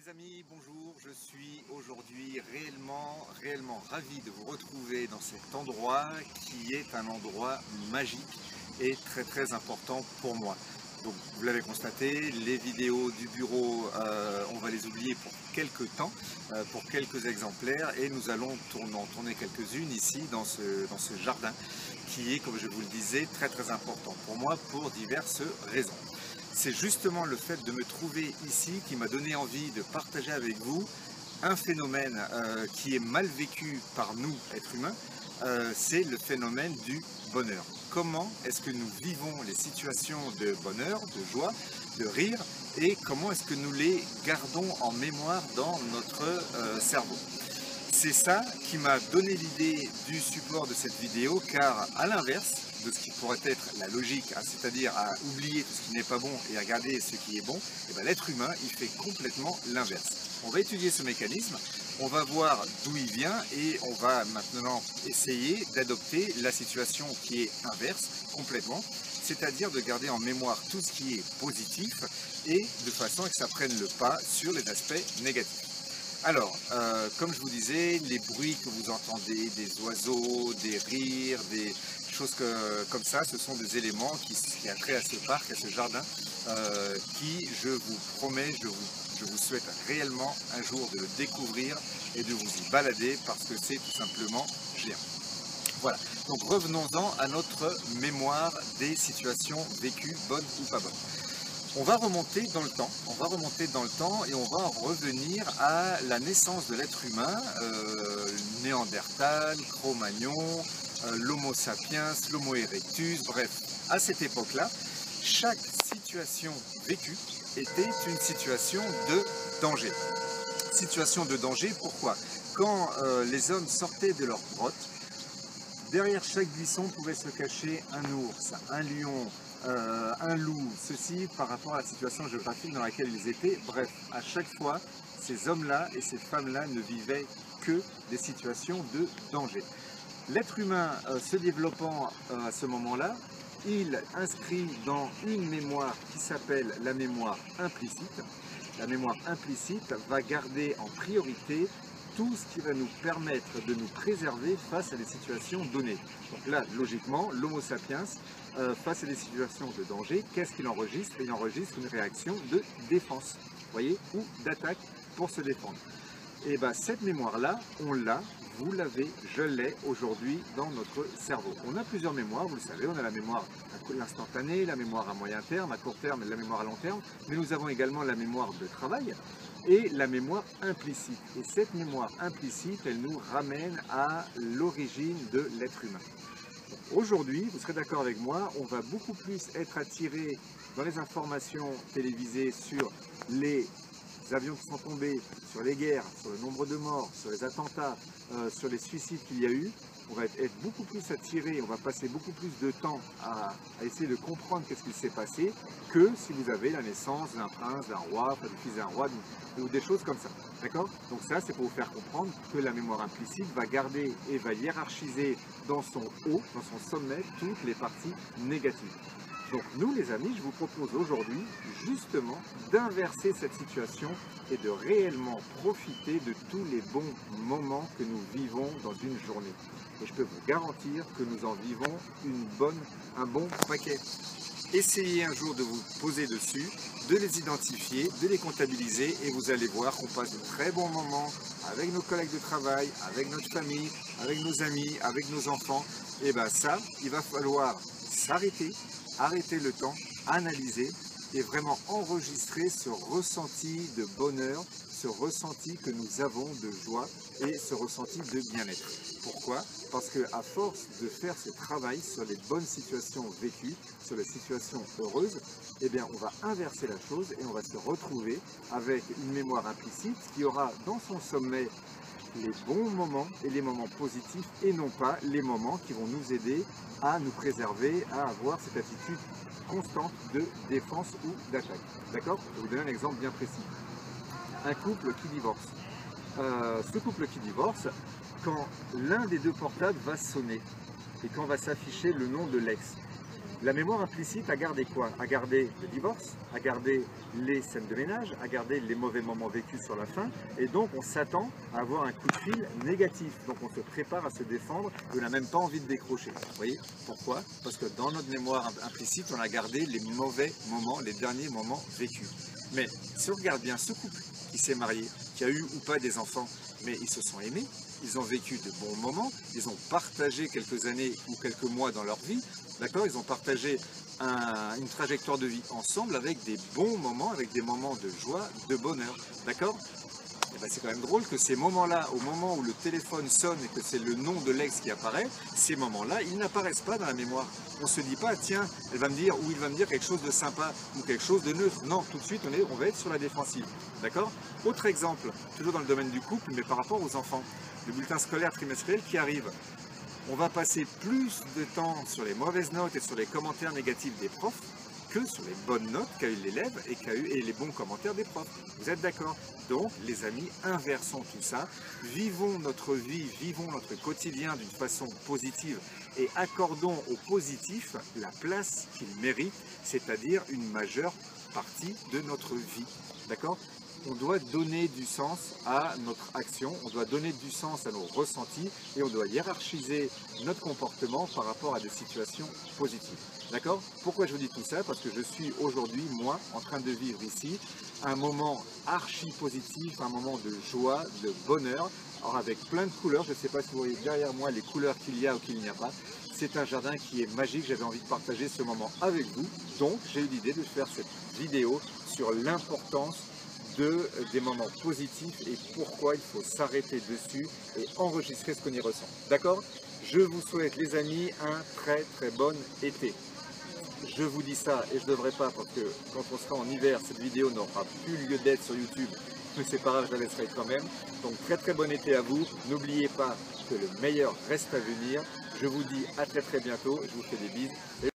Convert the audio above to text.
Les amis, bonjour, je suis aujourd'hui réellement ravi de vous retrouver dans cet endroit qui est un endroit magique et très important pour moi. Donc vous l'avez constaté, les vidéos du bureau, on va les oublier pour quelques temps, pour quelques exemplaires, et nous allons en tourner quelques-unes ici dans ce jardin qui est, comme je vous le disais, très important pour moi pour diverses raisons. C'est justement le fait de me trouver ici qui m'a donné envie de partager avec vous un phénomène qui est mal vécu par nous, êtres humains, c'est le phénomène du bonheur. Comment est-ce que nous vivons les situations de bonheur, de joie, de rire, et comment est-ce que nous les gardons en mémoire dans notre cerveau? C'est ça qui m'a donné l'idée du support de cette vidéo, car à l'inverse de ce qui pourrait être la logique, c'est-à-dire à oublier tout ce qui n'est pas bon et à regarder ce qui est bon, l'être humain il fait complètement l'inverse. On va étudier ce mécanisme, on va voir d'où il vient et on va maintenant essayer d'adopter la situation qui est inverse complètement, c'est-à-dire de garder en mémoire tout ce qui est positif et de façon à que ça prenne le pas sur les aspects négatifs. Alors, comme je vous disais, les bruits que vous entendez, des oiseaux, des rires, des choses comme ça, ce sont des éléments qui a trait à ce parc, à ce jardin, qui, je vous promets, je vous souhaite réellement un jour de le découvrir et de vous y balader parce que c'est tout simplement géant. Voilà, donc revenons-en à notre mémoire des situations vécues, bonnes ou pas bonnes. On va remonter dans le temps, et on va revenir à la naissance de l'être humain, Néandertal, Cro-Magnon, l'Homo sapiens, l'Homo erectus, bref, à cette époque-là, chaque situation vécue était une situation de danger. Situation de danger, pourquoi? Quand les hommes sortaient de leur grotte, derrière chaque buisson pouvait se cacher un ours, un lion, un loup, ceci par rapport à la situation géographique dans laquelle ils étaient. Bref, à chaque fois, ces hommes-là et ces femmes-là ne vivaient que des situations de danger. L'être humain se développant à ce moment-là, il inscrit dans une mémoire qui s'appelle la mémoire implicite. La mémoire implicite va garder en priorité tout ce qui va nous permettre de nous préserver face à des situations données. Donc là, logiquement, l'Homo sapiens, face à des situations de danger, qu'est-ce qu'il enregistre? Il enregistre une réaction de défense, voyez, ou d'attaque pour se défendre. Et bien cette mémoire-là, on l'a, vous l'avez, je l'ai aujourd'hui dans notre cerveau. On a plusieurs mémoires, vous le savez, on a la mémoire à l'instantané, la mémoire à moyen terme, à court terme et la mémoire à long terme, mais nous avons également la mémoire de travail et la mémoire implicite. Et cette mémoire implicite, elle nous ramène à l'origine de l'être humain. Aujourd'hui, vous serez d'accord avec moi, on va beaucoup plus être attiré dans les informations télévisées sur les avions qui sont tombés, sur les guerres, sur le nombre de morts, sur les attentats, sur les suicides qu'il y a eu. On va être beaucoup plus attiré, on va passer beaucoup plus de temps à essayer de comprendre qu'est-ce qui s'est passé que si vous avez la naissance d'un prince, d'un roi, enfin, du fils d'un roi, ou des choses comme ça. D'accord? Donc ça, c'est pour vous faire comprendre que la mémoire implicite va garder et va hiérarchiser dans son haut, dans son sommet, toutes les parties négatives. Donc nous les amis, je vous propose aujourd'hui justement d'inverser cette situation et de réellement profiter de tous les bons moments que nous vivons dans une journée. Et je peux vous garantir que nous en vivons un bon paquet. Essayez un jour de vous poser dessus, de les identifier, de les comptabiliser et vous allez voir qu'on passe de très bons moments avec nos collègues de travail, avec notre famille, avec nos amis, avec nos enfants. Et bien ça, il va falloir s'arrêter, arrêter le temps, analyser et vraiment enregistrer ce ressenti de bonheur, ce ressenti que nous avons de joie et ce ressenti de bien-être. Pourquoi? Parce qu'à force de faire ce travail sur les bonnes situations vécues, sur les situations heureuses, eh bien on va inverser la chose et on va se retrouver avec une mémoire implicite qui aura dans son sommet les bons moments et les moments positifs et non pas les moments qui vont nous aider à nous préserver, à avoir cette attitude constante de défense ou d'attaque. D'accord? Je vais vous donner un exemple bien précis. Un couple qui divorce. Ce couple qui divorce, quand l'un des deux portables va sonner et quand va s'afficher le nom de l'ex, La mémoire implicite a gardé quoi? A gardé le divorce, a gardé les scènes de ménage, a gardé les mauvais moments vécus sur la fin, et donc on s'attend à avoir un coup de fil négatif. Donc on se prépare à se défendre et on n'a même pas envie de décrocher. Vous voyez pourquoi? Parce que dans notre mémoire implicite, on a gardé les mauvais moments, les derniers moments vécus. Mais si on regarde bien ce couple qui s'est marié, qui a eu ou pas des enfants, mais ils se sont aimés, ils ont vécu de bons moments, ils ont partagé quelques années ou quelques mois dans leur vie, d'accord? Ils ont partagé une trajectoire de vie ensemble avec des bons moments, avec des moments de joie, de bonheur, d'accord? Et ben c'est quand même drôle que ces moments-là, au moment où le téléphone sonne et que c'est le nom de l'ex qui apparaît, ces moments-là, ils n'apparaissent pas dans la mémoire. On ne se dit pas, tiens, elle va me dire, ou il va me dire quelque chose de sympa, ou quelque chose de neutre. Non, tout de suite, on va être sur la défensive. D'accord? Autre exemple, toujours dans le domaine du couple, mais par rapport aux enfants. Le bulletin scolaire trimestriel qui arrive. On va passer plus de temps sur les mauvaises notes et sur les commentaires négatifs des profs que sur les bonnes notes qu'a eu l'élève et les bons commentaires des profs. Vous êtes d'accord? Donc, les amis, inversons tout ça. Vivons notre vie, vivons notre quotidien d'une façon positive et accordons au positif la place qu'il mérite, c'est-à-dire une majeure partie de notre vie. D'accord? On doit donner du sens à notre action, on doit donner du sens à nos ressentis et on doit hiérarchiser notre comportement par rapport à des situations positives. D'accord? Pourquoi je vous dis tout ça? Parce que je suis aujourd'hui, moi, en train de vivre ici un moment archi positif, un moment de joie, de bonheur, alors avec plein de couleurs. Je ne sais pas si vous voyez derrière moi les couleurs qu'il y a ou qu'il n'y a pas. C'est un jardin qui est magique, j'avais envie de partager ce moment avec vous. Donc j'ai eu l'idée de faire cette vidéo sur l'importance des moments positifs et pourquoi il faut s'arrêter dessus et enregistrer ce qu'on y ressent. D'accord? Je vous souhaite les amis un très bon été. Je vous dis ça et je ne devrais pas parce que quand on sera en hiver, cette vidéo n'aura plus lieu d'être sur YouTube. Mais c'est pas grave, je la laisserai quand même. Donc très bon été à vous. N'oubliez pas que le meilleur reste à venir. Je vous dis à très bientôt. Je vous fais des bises.